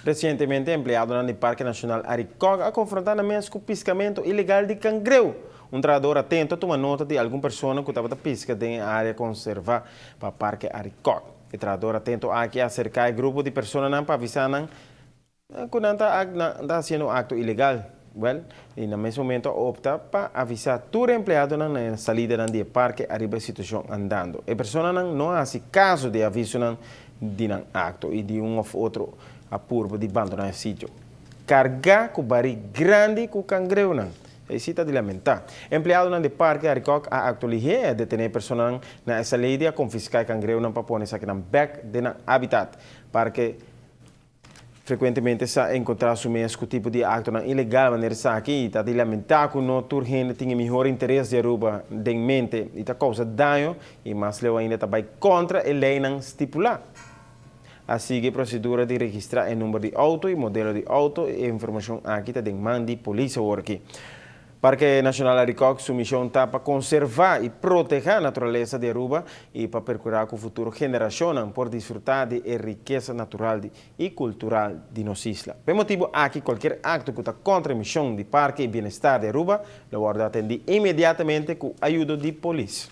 Recentemente, empleado do Parque Nacional Aricog a confrontar com o piscamento ilegal de cangreu. Treinador atento toma nota de alguma pessoa que estava da pesca na área conservada para o Parque Aricog. O treinador atento aqui a cercar o grupo de pessoas para avisar que está fazendo acto ilegal. Well, e no mesmo momento opta para avisar todo empleado na saída do parque arriba a situação andando. A pessoa não faz caso de aviso de acto e de ou outro apurvo de abandonar o sítio. Carga com barriga grande com cangreu não. É cita de lamentar. Empleado do parque Aricog a actualizar detener pessoas na saída a confiscar cangreu para pôr aqui na back de habitat. Porque frequentemente se encontrar o mesmo tipo de acto ilegal maneira aqui está de lamentar que não turgente tem melhor interesse de Aruba de mente e está causa dano e mais leu ainda também contra a lei não estipular. Assim que a procedura de registrar o número de auto e modelo de auto e informação aqui está de mão de polícia aqui. Parque Nacional Aricog, sua missão está para conservar e proteger a natureza de Aruba e para procurar que o futuro geração por desfrutar de riqueza natural e cultural de nossa isla. Por motivo, aqui qualquer acto que está contra a missão de parque e bem-estar de Aruba, lo guarda atender imediatamente com a ajuda de polícia.